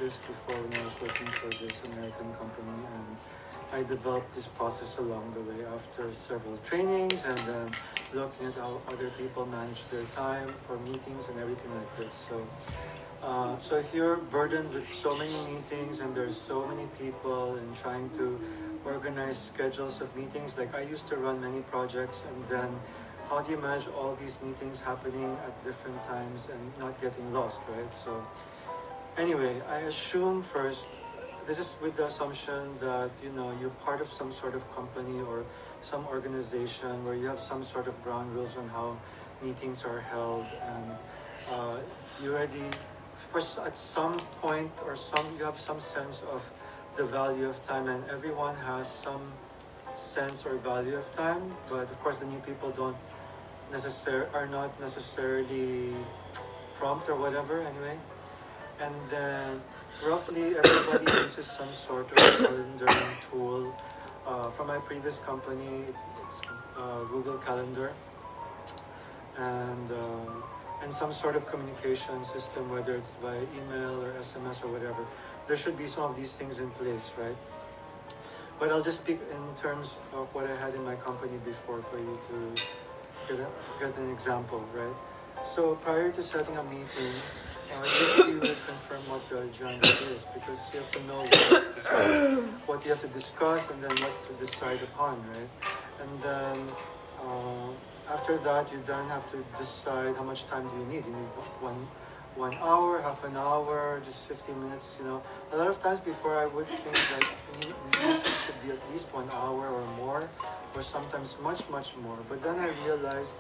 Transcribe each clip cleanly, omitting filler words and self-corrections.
this before when I was working for this American company, and I developed this process along the way after several trainings and then looking at how other people manage their time for meetings and everything like this. So if you're burdened with so many meetings and there's so many people and trying to organize schedules of meetings, like I used to run many projects, and then how do you manage all these meetings happening at different times and not getting lost, right? So anyway, I assume first, this is with the assumption that you're part of some sort of company or some organization where you have some sort of ground rules on how meetings are held, and you already, of course, at some point or you have some sense of the value of time, and everyone has some sense or value of time, but of course the new people are not necessarily prompt or whatever anyway. And then roughly everybody uses some sort of calendaring tool. From my previous company, it's Google Calendar, and some sort of communication system, whether it's via email or SMS or whatever. There should be some of these things in place, right? But I'll just speak in terms of what I had in my company before for you to get an example, right? So prior to setting a meeting, usually you would confirm what the agenda is, because you have to know what you have to discuss and then what to decide upon, right? And then after that, you then have to decide how much time do you need. You need 1 hour, half an hour, just 15 minutes, A lot of times before I would think that meeting should be at least 1 hour or more, or sometimes much, much more. But then I realized,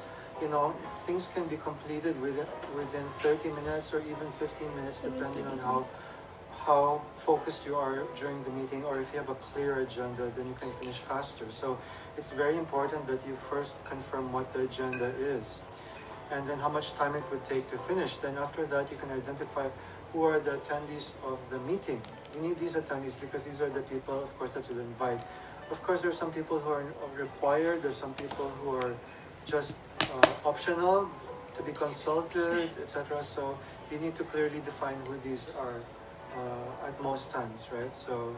things can be completed within 30 minutes or even 15 minutes, depending on how focused you are during the meeting, or if you have a clear agenda, then you can finish faster. So it's very important that you first confirm what the agenda is, and then how much time it would take to finish. Then after that, you can identify who are the attendees of the meeting. You need these attendees because these are the people, of course, that you'll invite. Of course, there's some people who are required, there's some people who are just optional to be consulted, etc. So you need to clearly define who these are at most times, right? So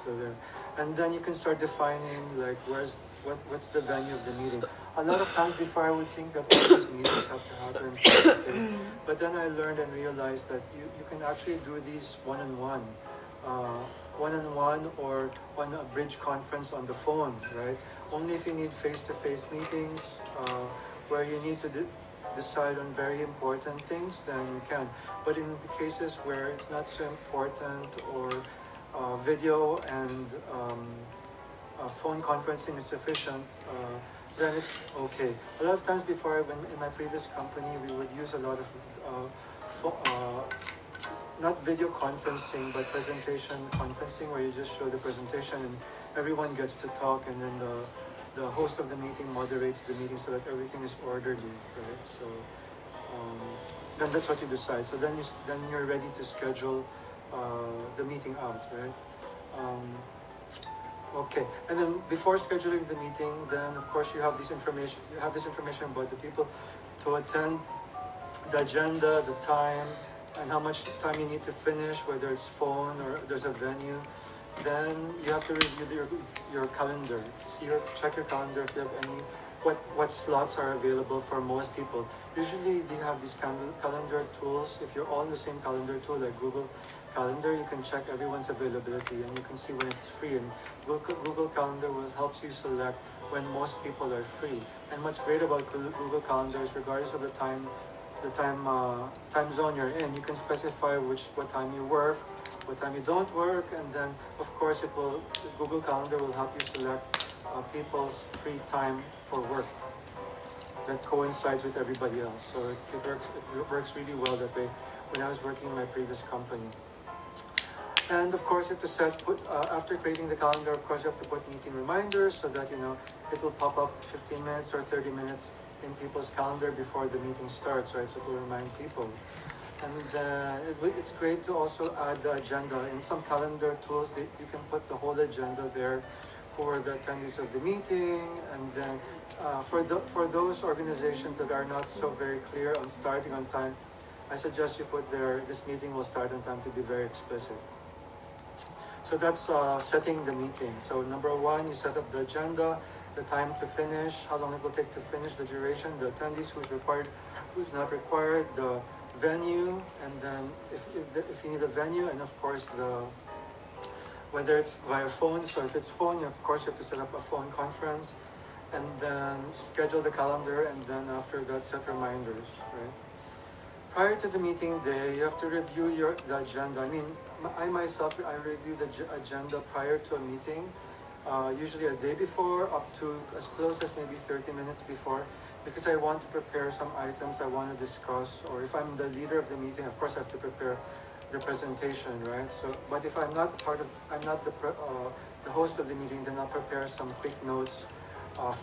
there, and then you can start defining like what's the venue of the meeting. A lot of times before I would think that all these meetings have to happen face-to-face, but then I learned and realized that you can actually do these one-on-one or on a bridge conference on the phone, right? Only if you need face-to-face meetings where you need to decide on very important things, then you can. But in the cases where it's not so important, or video and phone conferencing is sufficient, then it's okay. A lot of times before, when in my previous company, we would use a lot of not video conferencing, but presentation conferencing, where you just show the presentation and everyone gets to talk, and then the host of the meeting moderates the meeting so that everything is orderly, right? So then that's what you decide. So then you're ready to schedule the meeting out, right? Okay, and then before scheduling the meeting, then of course you have this information. You have this information about the people to attend, the agenda, the time, and how much time you need to finish, whether it's phone or there's a venue. Then you have to review your calendar. Check your calendar if you have any, what slots are available for most people. Usually they have these calendar tools. If you're all in the same calendar tool like Google Calendar, you can check everyone's availability and you can see when it's free. And Google Calendar helps you select when most people are free. And what's great about Google Calendar is, regardless of the time zone you're in, you can specify what time you work, what time you don't work, and then of course Google Calendar will help you select people's free time for work that coincides with everybody else. So it works really well that way when I was working in my previous company. And of course, you have to after creating the calendar, of course, you have to put meeting reminders so that it will pop up 15 minutes or 30 minutes in people's calendar before the meeting starts, right? So it will remind people. And it's great to also add the agenda. In some calendar tools, you can put the whole agenda there for the attendees of the meeting. And then for those organizations that are not so very clear on starting on time, I suggest you put there, this meeting will start on time, to be very explicit. So that's setting the meeting. So number one, you set up the agenda, the time to finish, how long it will take to finish, the duration, the attendees, who's required, who's not required, the venue, and then if you need a venue, and of course whether it's via phone. So if it's phone, of course you have to set up a phone conference, and then schedule the calendar, and then after that set reminders, right? Prior to the meeting day, you have to review the agenda. I mean, I myself, I review the agenda prior to a meeting, usually a day before, up to as close as maybe 30 minutes before, because I want to prepare some items I want to discuss, or if I'm the leader of the meeting, of course I have to prepare the presentation, right? So, but if I'm not the host of the meeting, then I'll prepare some quick notes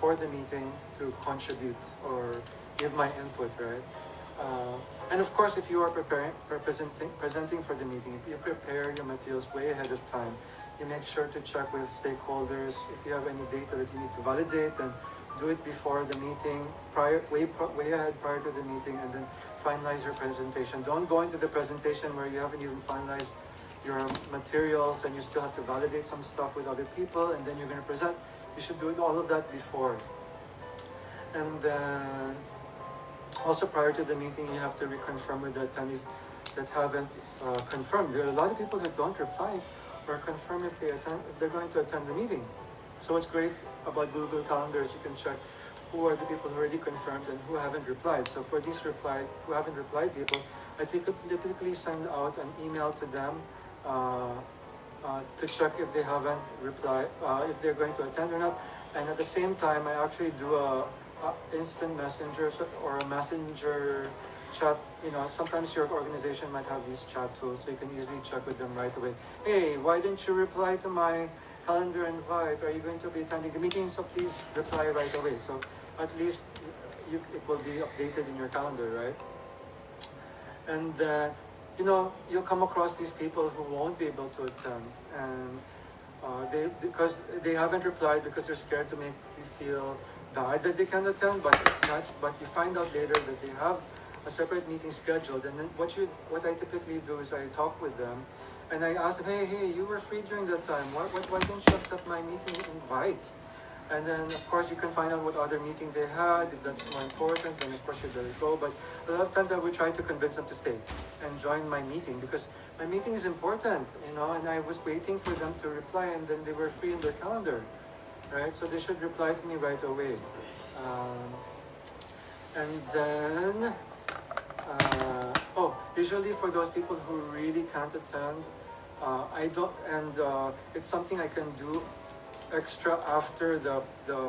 for the meeting to contribute or give my input, right? And of course, if you are presenting for the meeting, you prepare your materials way ahead of time. You make sure to check with stakeholders. If you have any data that you need to validate, then do it before the meeting, way ahead prior to the meeting, and then finalize your presentation. Don't go into the presentation where you haven't even finalized your materials and you still have to validate some stuff with other people, and then you're going to present. You should do all of that before. And then also prior to the meeting, you have to reconfirm with the attendees that haven't confirmed. There are a lot of people that don't reply or confirm if they're going to attend the meeting. So what's great about Google Calendar is you can check who are the people who already confirmed and who haven't replied. So for these who haven't replied people, I typically send out an email to them to check if they haven't replied, if they're going to attend or not. And at the same time, I actually do a instant messenger or a messenger chat. You know, sometimes your organization might have these chat tools, so you can easily check with them right away. Hey, why didn't you reply to my calendar invite? Are you going to be attending the meeting? So please reply right away. So at least it will be updated in your calendar, right? And you know, you'll come across these people who won't be able to attend, and because they haven't replied because they're scared to make you feel bad that they can attend, but you find out later that they have a separate meeting scheduled. And then what I typically do is I talk with them, and I ask them, hey, you were free during that time. Why didn't you accept my meeting invite? And then, of course, you can find out what other meeting they had. If that's more important, then of course you better go. But a lot of times I would try to convince them to stay and join my meeting, because my meeting is important, you know, and I was waiting for them to reply, and then they were free in their calendar, right? So they should reply to me right away. And then, usually for those people who really can't attend, it's something I can do extra after the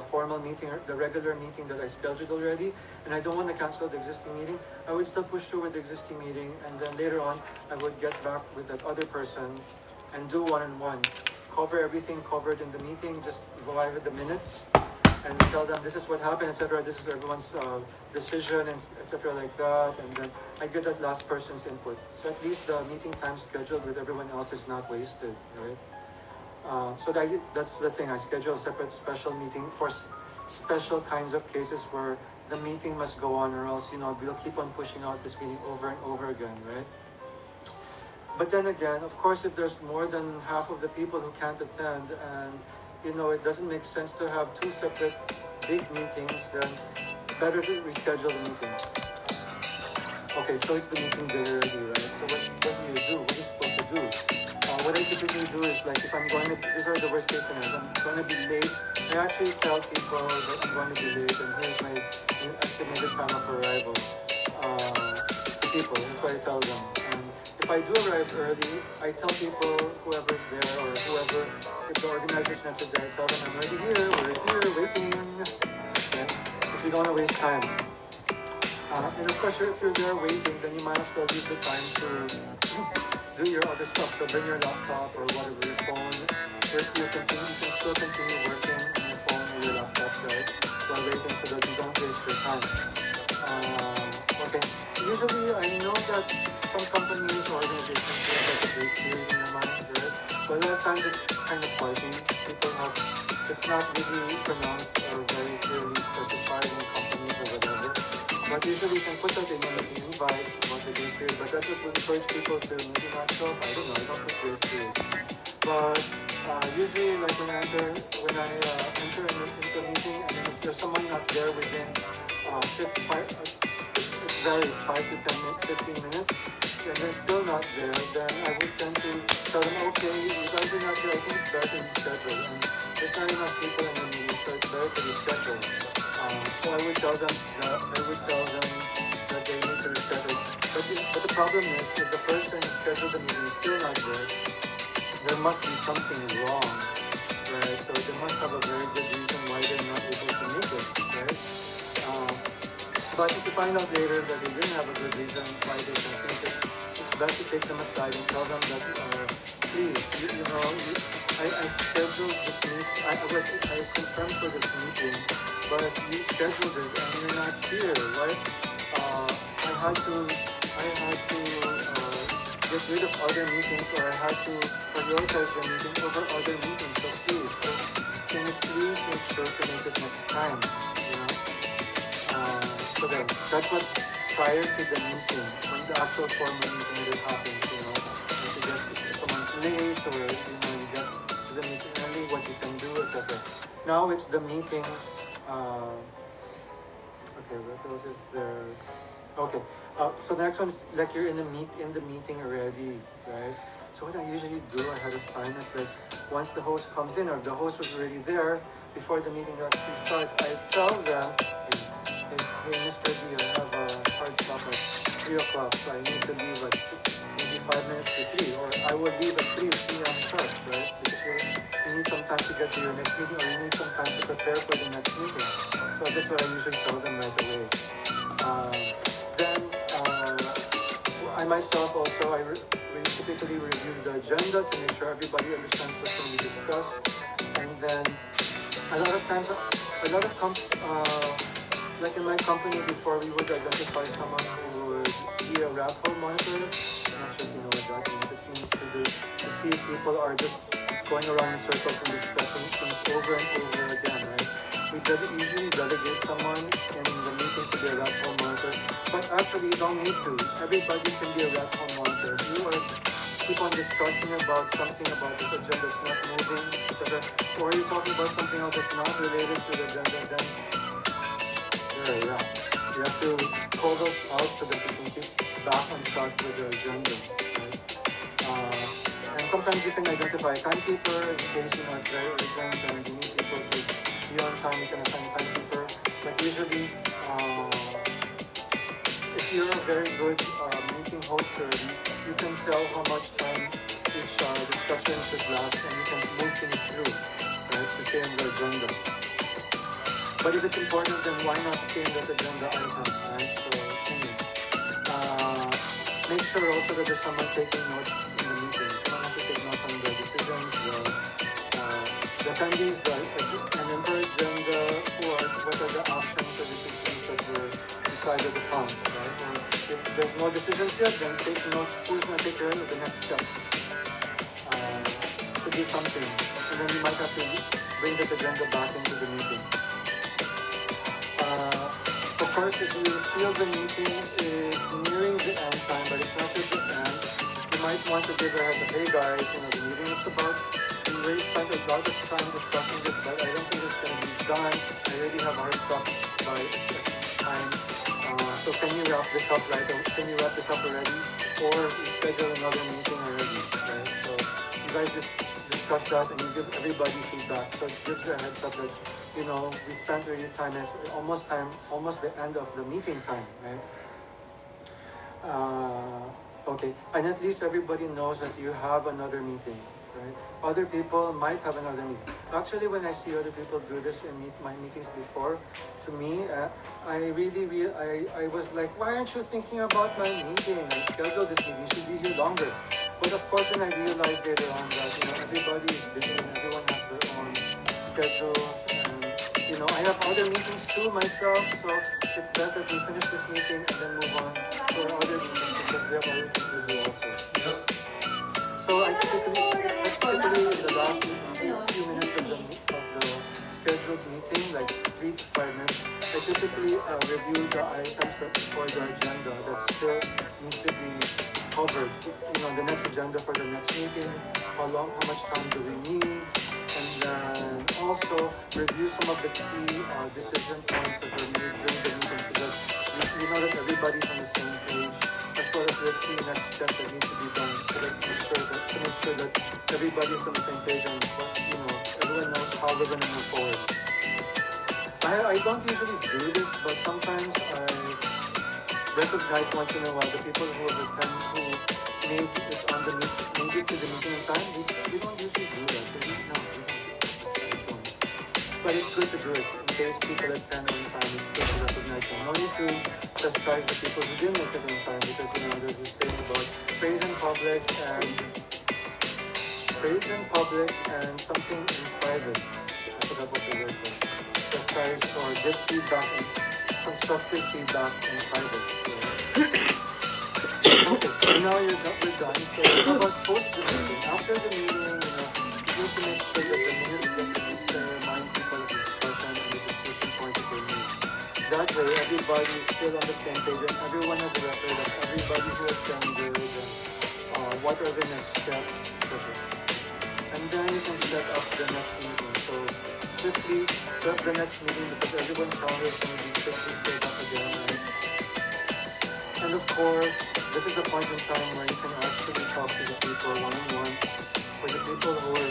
formal meeting or the regular meeting that I scheduled already, and I don't want to cancel the existing meeting. I would still push through with the existing meeting, and then later on I would get back with that other person and do one-on-one, cover everything covered in the meeting, just go over the minutes and tell them this is what happened, etc. This is everyone's decision, and etc. like that, and then I get that last person's input. So at least the meeting time scheduled with everyone else is not wasted, right? So that's the thing. I schedule a separate special meeting for special kinds of cases where the meeting must go on, or else, you know, we'll keep on pushing out this meeting over and over again, right? But then again, of course, if there's more than half of the people who can't attend, and you know, it doesn't make sense to have two separate big meetings, then better to reschedule the meeting. Okay, so it's the meeting day already, right? So what do you do? What are you supposed to do? What I typically do is, like, if I'm going to, these are the worst case scenarios, I'm going to be late, I actually tell people that I'm going to be late, and here's my estimated time of arrival to people. That's what I tell them. And if I do arrive early, I tell people, whoever's there, or whoever, if the organization is there, I tell them, I'm already here, we're here, waiting, okay? Because we don't want to waste time. And of course, if you're there waiting, then you might as well use the time to do your other stuff. So bring your laptop or whatever, your phone. First, you can still continue working on your phone or your laptop, right? While waiting, so that you don't waste your time. Okay. Usually, I know that some companies or organizations have like a grace period in their mind, right? But a lot of times it's kind of fuzzy. It's not really pronounced or very clearly specified in companies or whatever. But usually you can put that in your meeting invite about the grace period, but that would encourage people to maybe not show up. I don't know, I don't put grace periods. But usually like when I enter into a meeting, and then if there's someone not there within it varies 5 to 10 minutes, 15 minutes, and they're still not there, then I would tend to tell them, okay, you guys are not here, I think it's better to reschedule. And there's not enough people in the meeting, so it's better to reschedule. So I would tell them that they need to reschedule. But the problem is, if the person who scheduled the meeting is still not there, there must be something wrong, right? So they must have a very good reason why they're not able to make it, right? But if you find out later that they didn't have a good reason why they can't make it, it's best to take them aside and tell them that, please, I scheduled this meeting, I confirmed for this meeting, but you scheduled it and you're not here, right? I had to get rid of other meetings, or I had to prioritize your meeting over other meetings. So please, can you please make sure to make it next time? So that's what's prior to the meeting, when the actual formal meeting happens. If someone's late, or you get to the meeting early, what you can do, etc. Now it's the meeting. Okay, what else is there? Okay, so the next one's like you're in the meeting already, right? So what I usually do ahead of time is like once the host comes in, or if the host was already there before the meeting actually starts, I tell them, hey Mr. D, I have a hard stop at 3 o'clock, so I need to leave at maybe 5 minutes to 3, or I will leave at 3 p.m. sharp, right? Because you need some time to get to your next meeting, or you need some time to prepare for the next meeting. So that's what I usually tell them right away. Then I myself also, I typically review the agenda to make sure everybody understands what's going to be discussed. And then a lot of times, like in my company before, we would identify someone who would be a rat hole monitor. I'm not sure if you know what that means. It means to see if people are just going around in circles and discussing things over and over again, right? We usually delegate someone in the meeting to be a rat hole monitor, but actually you don't need to. Everybody can be a rat hole monitor. If you keep on discussing about something about this agenda that's not moving, etc., or you're talking about something else that's not related to the agenda, then you have to call those out so that you can keep back on track with the agenda. Right? And sometimes you can identify a timekeeper in case it's very urgent and you need people to be on time. You can assign a timekeeper. But usually, if you're a very good meeting host already, you can tell how much time each discussion should last, and you can move things through, right, to stay on the agenda. But if it's important, then why not stay in that agenda item, right? So, make sure also that there's someone taking notes in the meeting. Someone has to take notes on the decisions, the attendees, and then per agenda, or what are the actions or decisions that were decided upon, right? Or if there's no decisions yet, then take notes. Who's going to take care of the next steps to do something? And then you might have to bring that agenda back into the meeting. Of course, if you feel the meeting is nearing the end time, but it's not yet the end, you might want to give a heads up, hey guys, the meeting is about, we already spent a lot of time discussing this, but I don't think it's going to be done. I already have hard stop by X time. So can you wrap this up already? Or schedule another meeting already, right? So you guys discuss that and you give everybody feedback. So it gives you a heads up that, we spent already time, and it's almost the end of the meeting time, right? Okay, and at least everybody knows that you have another meeting, right? Other people might have another meeting. Actually, when I see other people do this in my meetings before, to me, I was like, why aren't you thinking about my meeting? I scheduled this meeting, you should be here longer. But of course, then I realized later on that, everybody is busy and everyone has their own schedules, and I have other meetings too myself, so it's best that we finish this meeting and then move on to our other meetings because we have other things to do also. Yep. So I typically in the last few minutes of the scheduled meeting, like 3 to 5 minutes, I typically review the items for the agenda that still need to be covered. The next agenda for the next meeting, how much time do we need, and then also review some of the key decision points that were made during the meeting so that we know that everybody's on the same page, as well as the key next steps that need to be done, so that to make sure that everybody's on the same page and everyone knows how we're going to move forward. I don't usually do this, but sometimes I recognize once in a while the people who made it on the made it to the meeting in time. We don't usually do that. We don't. But it's good to do it in case people attend on time. It's good to recognize them. No need to chastise the people who didn't make it on time, because there's this saying about praise in public and something in private. I forgot what the word was. Chastise or give feedback and constructive feedback in private. Okay, now we're done. So how about post the meeting? After the meeting, you need to make sure that the minutes get released to remind people of the discussion and the decision points that they made. That way, everybody is still on the same page and everyone has a record of everybody who attended, what are the next steps, etc. And then you can set up the next meeting. So swiftly set up the next meeting, because everyone's calendar is going to be quickly filled up again, right? And of course, this is the point in time where you can actually talk to the people one-on-one. For the people who are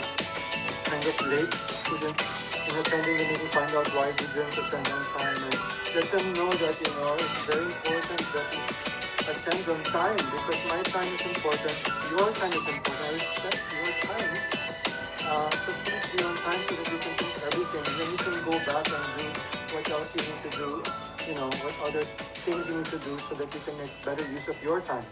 kind of late in attending the meeting, find out why we didn't attend on time, and let them know that it's very important that you attend on time, because my time is important, your time is important. I respect your time. So please be on time so that you can do everything, and then you can go back and do what else you need to do, what other things you need to do so that you can make better use of your time.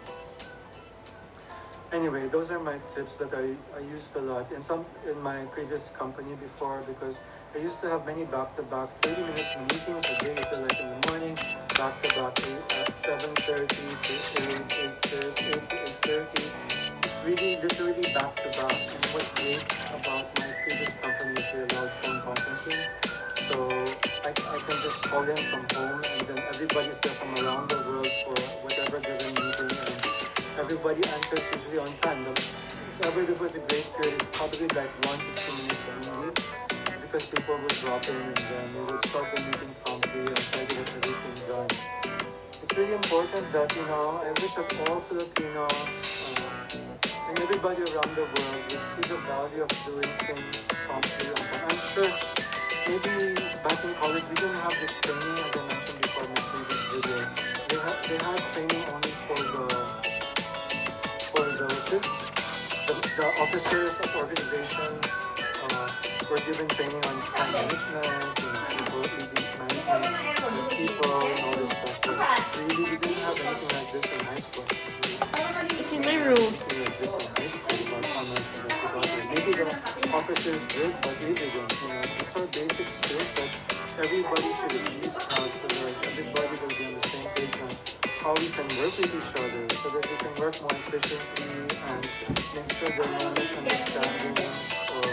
Anyway, those are my tips that I used a lot in my previous company before, because I used to have many back-to-back 30-minute meetings a day, so like in the morning, back-to-back at 7:30 to 8 to 8:30. It's really literally back-to-back, and what's great about my previous company is they allowed phone conferencing, so I can just call in from home, and then everybody's there from around the world for whatever given meeting, and everybody answers usually on time. If ever there was a grace period, it's probably like 1 to 2 minutes only, because people would drop in and then we would start the meeting promptly and try to get everything done. It's really important that, I wish that all Filipinos and everybody around the world would see the value of doing things promptly on time. I'm sure maybe back in college we didn't have this training, as I mentioned before in my previous video. They had training only for the officers of organizations were given training on time management, people leading management, people, and all this stuff. But really, we didn't have anything like this in high school. It's in my room. Anything like this in high school about time management. Maybe the officers did, but they didn't. These are basic skills that everybody should at least have, so that everybody will be on the same page on how we can work with each other, so that we can work more efficiently and make sure there are no misunderstandings or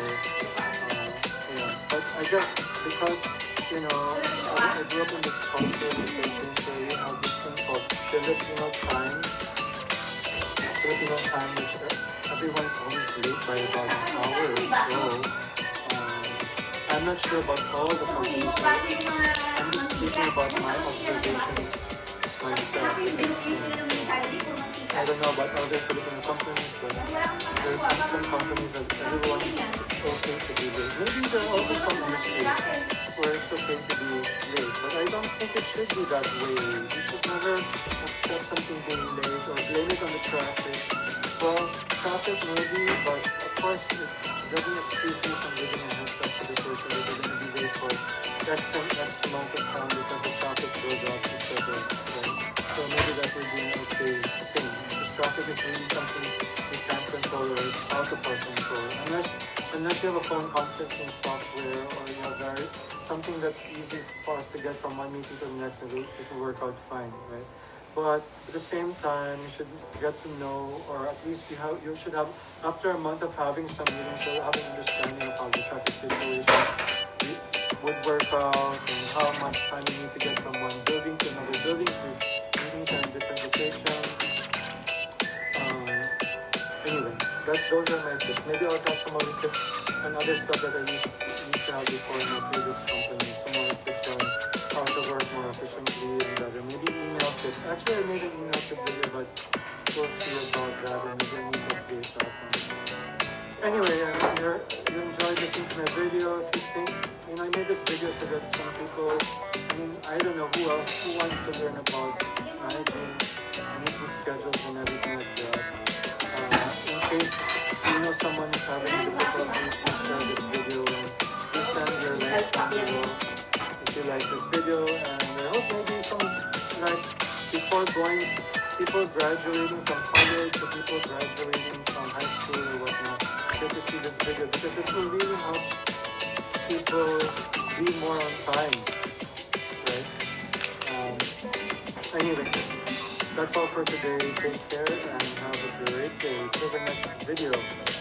but I guess because I grew up in this culture in the Philippines where we have this thing called Filipino time, which everyone's always late by about an hour or so. I'm not sure about all the companies. I'm just speaking about my observations myself. I don't know about other Filipino companies, but there are some companies that it's okay to be late. Maybe there are also some industries where it's okay to be late, but I don't think it should be that way. You should never accept something being late or blame it on the traffic. Well, traffic maybe, but of course it doesn't excuse me from giving a heads up to the person that they're going to be late for X amount of time because the traffic builds up, etc. Right? So maybe that would be an okay thing. Because traffic is really something we can't control, or it's out of our control. Unless you have a phone conferencing software, or you have something that's easy for us to get from one meeting to the next, and it will work out fine, right? But at the same time, you should get to know, or at least you should have, after a month of having some meetings, you'll have an understanding of how the traffic situation would work out and how much time you need to get from one building to another building through meetings are in different locations. Anyway, those are my tips. Maybe I'll have some other tips and other stuff that I used to have before in my previous company. Some other tips on how to work more efficiently and better. Maybe email tips. Actually, I made an email tip video, but we'll see about that, or maybe I need to update that one. Anyway, you enjoyed listening to my video. If you think, I made this video so that some people, I don't know who wants to learn about managing meeting schedules and everything like that. In case you know someone is having difficulty, please share this video and please send your links down below if you like this video. And I hope maybe before going, people graduating from college or people graduating from high school or whatnot, get to see this video because this will really help people be more on time, right? Anyway, that's all for today. Take care and have a great day. Till the next video.